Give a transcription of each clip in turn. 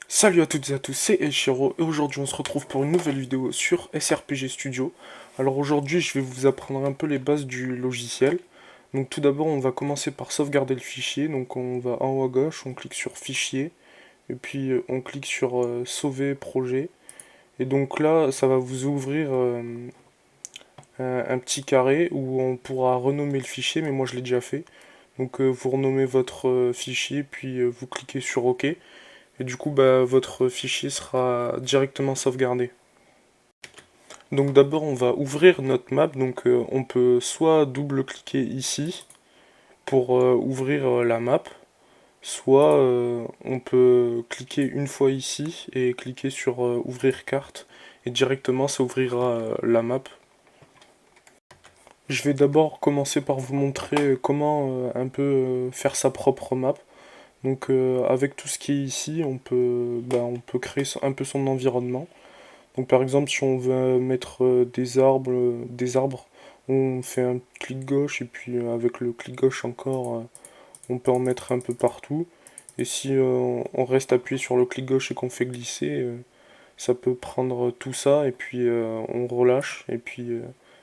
Salut à toutes et à tous, c'est Elshiro et aujourd'hui on se retrouve pour une nouvelle vidéo sur SRPG Studio. Alors aujourd'hui je vais vous apprendre un peu les bases du logiciel. Donc tout d'abord on va commencer par sauvegarder le fichier, donc on va en haut à gauche, on clique sur fichier et puis on clique sur sauver projet. Et donc là ça va vous ouvrir un petit carré où on pourra renommer le fichier, mais moi je l'ai déjà fait. Donc vous renommez votre fichier puis vous cliquez sur OK. Et du coup, bah, votre fichier sera directement sauvegardé. Donc d'abord, on va ouvrir notre map. Donc on peut soit double-cliquer ici pour ouvrir la map, soit on peut cliquer une fois ici et cliquer sur ouvrir carte. Et directement, ça ouvrira la map. Je vais d'abord commencer par vous montrer comment un peu faire sa propre map. Donc avec tout ce qui est ici, on peut créer un peu son environnement. Donc par exemple, si on veut mettre des arbres, on fait un clic gauche et puis avec le clic gauche encore, on peut en mettre un peu partout. Et si on reste appuyé sur le clic gauche et qu'on fait glisser, ça peut prendre tout ça et puis on relâche et puis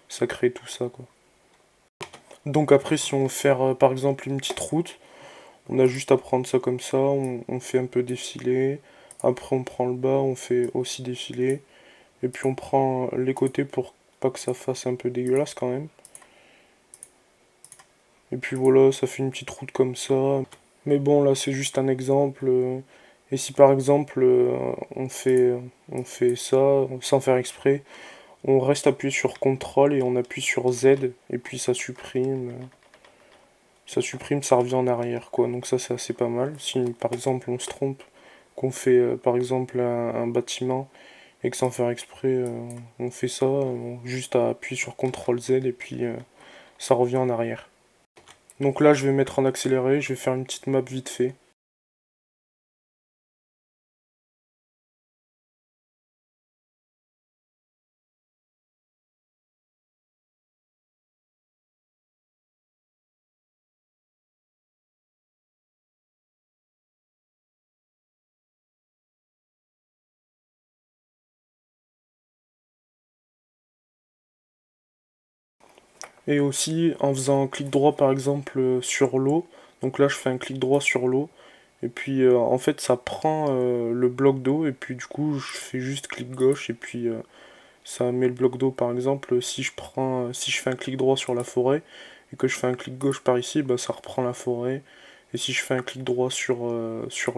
ça crée tout ça quoi. Donc après, si on veut faire par exemple une petite route, on a juste à prendre ça comme ça, on fait un peu défiler. Après, on prend le bas, on fait aussi défiler. Et puis on prend les côtés pour pas que ça fasse un peu dégueulasse quand même. Et puis voilà, ça fait une petite route comme ça. Mais bon, là c'est juste un exemple. Et si par exemple on fait ça sans faire exprès, on reste appuyé sur CTRL et on appuie sur Z et puis ça supprime. Ça supprime, ça revient en arrière quoi. Donc ça c'est assez pas mal. Si par exemple on se trompe, qu'on fait par exemple un bâtiment et que sans faire exprès, on fait ça, juste à appuyer sur CTRL Z et puis ça revient en arrière. Donc là, je vais mettre en accéléré, je vais faire une petite map vite fait. Et aussi, en faisant un clic droit par exemple sur l'eau, donc là je fais un clic droit sur l'eau, et puis en fait ça prend le bloc d'eau, et puis du coup je fais juste clic gauche, et puis ça met le bloc d'eau par exemple. Si je fais un clic droit sur la forêt, et que je fais un clic gauche par ici, bah, ça reprend la forêt. Et si je fais un clic droit sur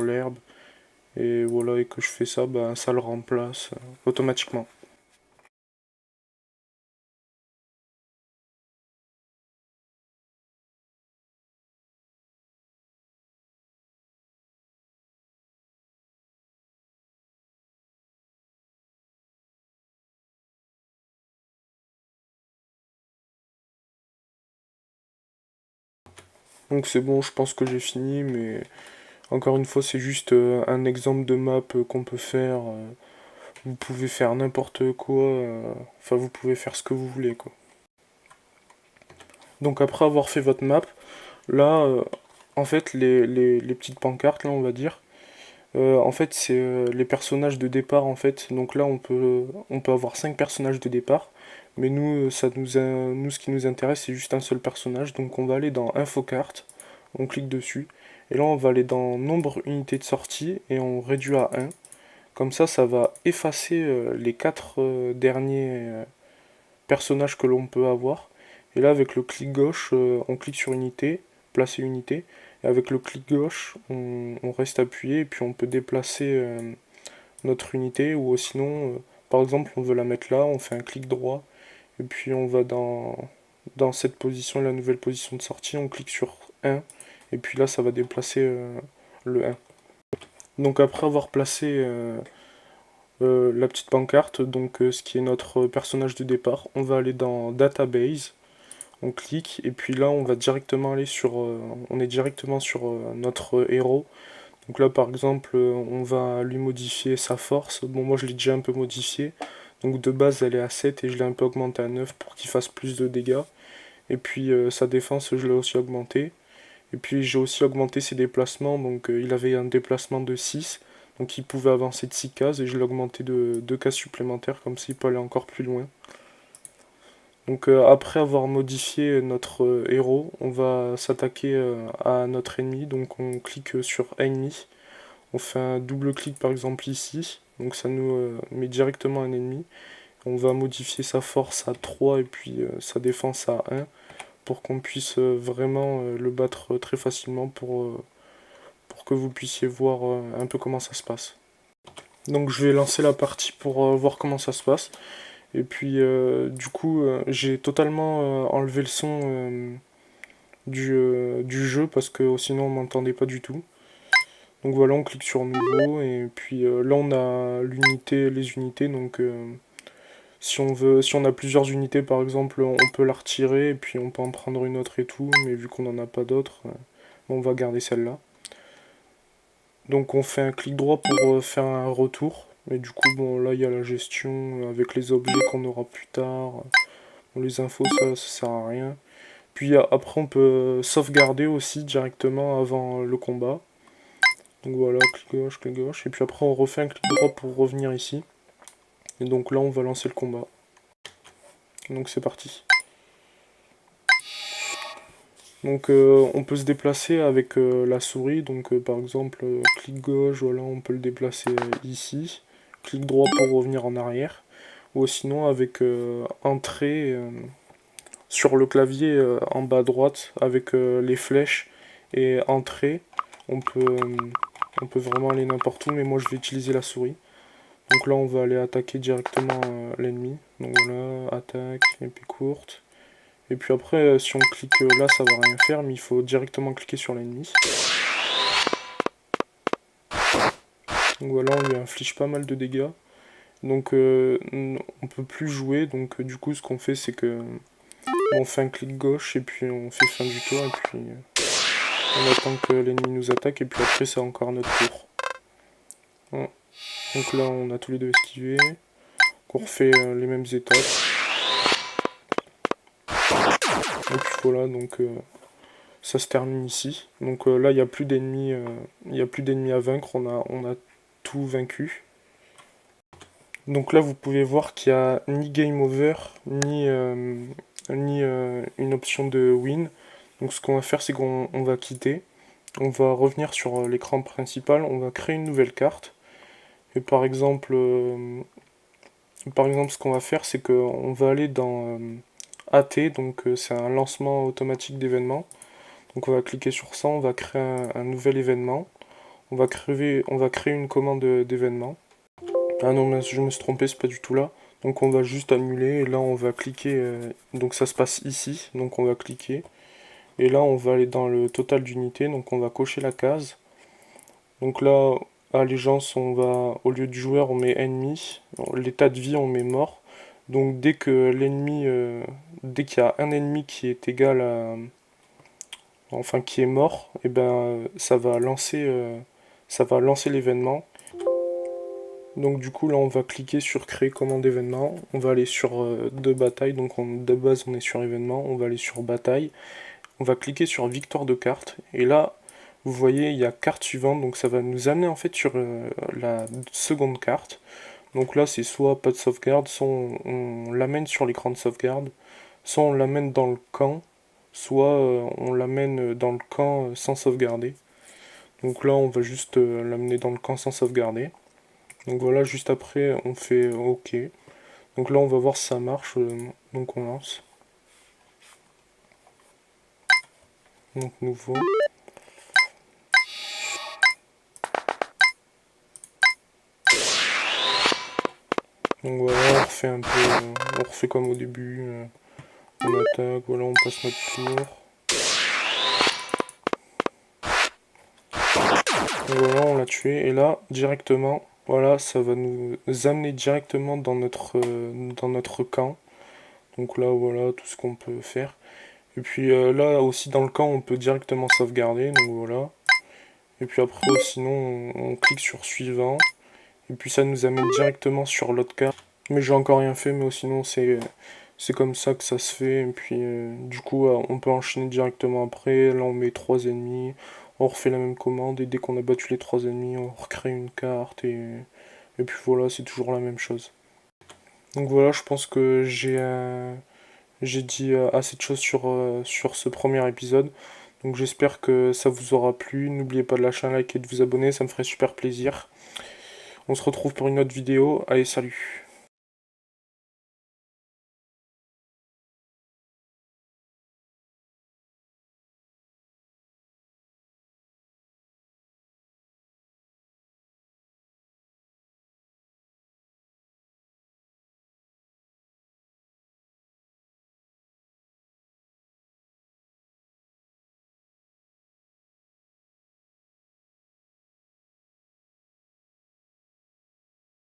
l'herbe, et voilà, et que je fais ça, bah, ça le remplace automatiquement. Donc c'est bon, je pense que j'ai fini, mais encore une fois, c'est juste un exemple de map qu'on peut faire. Vous pouvez faire n'importe quoi, enfin vous pouvez faire ce que vous voulez quoi. Donc après avoir fait votre map, là, en fait, les petites pancartes, là, on va dire, en fait, c'est les personnages de départ, en fait. Donc là, on peut avoir 5 personnages de départ. Mais nous, nous, ce qui nous intéresse, c'est juste un seul personnage. Donc on va aller dans Info carte, on clique dessus. Et là, on va aller dans Nombre unités de sortie et on réduit à 1. Comme ça va effacer les 4 derniers personnages que l'on peut avoir. Et là, avec le clic gauche, on clique sur unité, placer unité. Et avec le clic gauche, on reste appuyé et puis on peut déplacer notre unité. Ou sinon, par exemple, on veut la mettre là, on fait un clic droit. Et puis on va dans cette position, la nouvelle position de sortie, on clique sur 1. Et puis là, ça va déplacer le 1. Donc après avoir placé la petite pancarte, donc ce qui est notre personnage de départ, on va aller dans Database, on clique et puis là on va directement aller sur, on est directement sur notre héros. Donc là par exemple on va lui modifier sa force. Bon moi je l'ai déjà un peu modifié. Donc de base elle est à 7 et je l'ai un peu augmenté à 9 pour qu'il fasse plus de dégâts. Et puis sa défense je l'ai aussi augmenté. Et puis j'ai aussi augmenté ses déplacements. Donc il avait un déplacement de 6. Donc il pouvait avancer de 6 cases et je l'ai augmenté de 2 cases supplémentaires, comme ça il peut aller encore plus loin. Donc après avoir modifié notre héros, on va s'attaquer à notre ennemi. Donc on clique sur ennemi, on fait un double clic par exemple ici, donc ça nous met directement un ennemi. On va modifier sa force à 3 et puis sa défense à 1 pour qu'on puisse vraiment le battre très facilement pour que vous puissiez voir un peu comment ça se passe. Donc je vais lancer la partie pour voir comment ça se passe. Et puis du coup j'ai totalement enlevé le son du jeu parce que sinon on m'entendait pas du tout. Donc voilà, on clique sur nouveau et puis là on a les unités. Donc si on a plusieurs unités par exemple, on peut la retirer et puis on peut en prendre une autre et tout. Mais vu qu'on n'en a pas d'autres, on va garder celle-là. Donc on fait un clic droit pour faire un retour. Et du coup, bon, là il y a la gestion avec les objets qu'on aura plus tard. Bon, les infos, ça sert à rien. Puis après, on peut sauvegarder aussi directement avant le combat. Donc voilà, clic gauche, clic gauche. Et puis après, on refait un clic droit pour revenir ici. Et donc là, on va lancer le combat. Donc c'est parti. Donc on peut se déplacer avec la souris. Donc par exemple, clic gauche, voilà, on peut le déplacer ici. Clic droit pour revenir en arrière. Ou sinon avec entrée sur le clavier en bas à droite avec les flèches et entrée. On peut, euh, on peut vraiment aller n'importe où, mais moi je vais utiliser la souris. Donc là on va aller attaquer directement l'ennemi. Donc voilà, attaque, épée courte. Et puis après, si on clique là, ça va rien faire, mais il faut directement cliquer sur l'ennemi. Donc voilà, on lui inflige pas mal de dégâts. Donc on peut plus jouer, donc du coup ce qu'on fait c'est que on fait un clic gauche et puis on fait fin du tour et puis on attend que l'ennemi nous attaque et puis après c'est encore notre tour. Voilà. Donc là on a tous les deux esquivé, on refait les mêmes étapes. Et puis voilà, donc ça se termine ici. Donc là il n'y a plus d'ennemis à vaincre, on a tout vaincu. Donc là vous pouvez voir qu'il n'y a ni game over, ni une option de win. Donc ce qu'on va faire c'est qu'on va quitter. On va revenir sur l'écran principal, on va créer une nouvelle carte. Et par exemple ce qu'on va faire c'est qu'on va aller dans AT, donc c'est un lancement automatique d'événements. Donc on va cliquer sur ça, on va créer un nouvel événement. On va créer une commande d'événement. Ah non, mais je me suis trompé, c'est pas du tout là. Donc on va juste annuler et là on va cliquer. Donc ça se passe ici, donc on va cliquer. Et là on va aller dans le total d'unités, donc on va cocher la case. Donc là, allégeance, on va, au lieu du joueur, on met ennemi. L'état de vie, on met mort. Donc dès que l'ennemi, dès qu'il y a un ennemi qui est égal à, enfin qui est mort, et ben ça va lancer l'événement. Donc du coup là on va cliquer sur créer commande événement, on va aller sur de bataille, donc de base on est sur événement, on va aller sur bataille, on va cliquer sur victoire de carte, et là vous voyez il y a carte suivante, donc ça va nous amener en fait sur la seconde carte. Donc là c'est soit pas de sauvegarde, soit on l'amène sur l'écran de sauvegarde, soit on l'amène dans le camp, soit on l'amène dans le camp sans sauvegarder. Donc là on va juste l'amener dans le camp sans sauvegarder. Donc voilà, juste après, on fait OK. Donc là, on va voir si ça marche. Donc on lance. Donc nouveau. Donc voilà, on refait un peu. On refait comme au début. On attaque, voilà, on passe notre tour. Donc voilà, on l'a tué. Et là, directement, voilà, ça va nous amener directement dans notre camp. Donc là, voilà, tout ce qu'on peut faire. Et puis là aussi dans le camp on peut directement sauvegarder, donc voilà. Et puis après sinon on clique sur suivant. Et puis ça nous amène directement sur l'autre carte. Mais j'ai encore rien fait, mais sinon c'est comme ça que ça se fait. Et puis du coup on peut enchaîner directement après. Là on met 3 ennemis. on refait la même commande, et dès qu'on a battu les 3 ennemis, on recrée une carte, et puis voilà, c'est toujours la même chose. Donc voilà, je pense que j'ai dit assez de choses sur ce premier épisode. Donc j'espère que ça vous aura plu. N'oubliez pas de lâcher un like et de vous abonner, ça me ferait super plaisir. On se retrouve pour une autre vidéo. Allez, salut!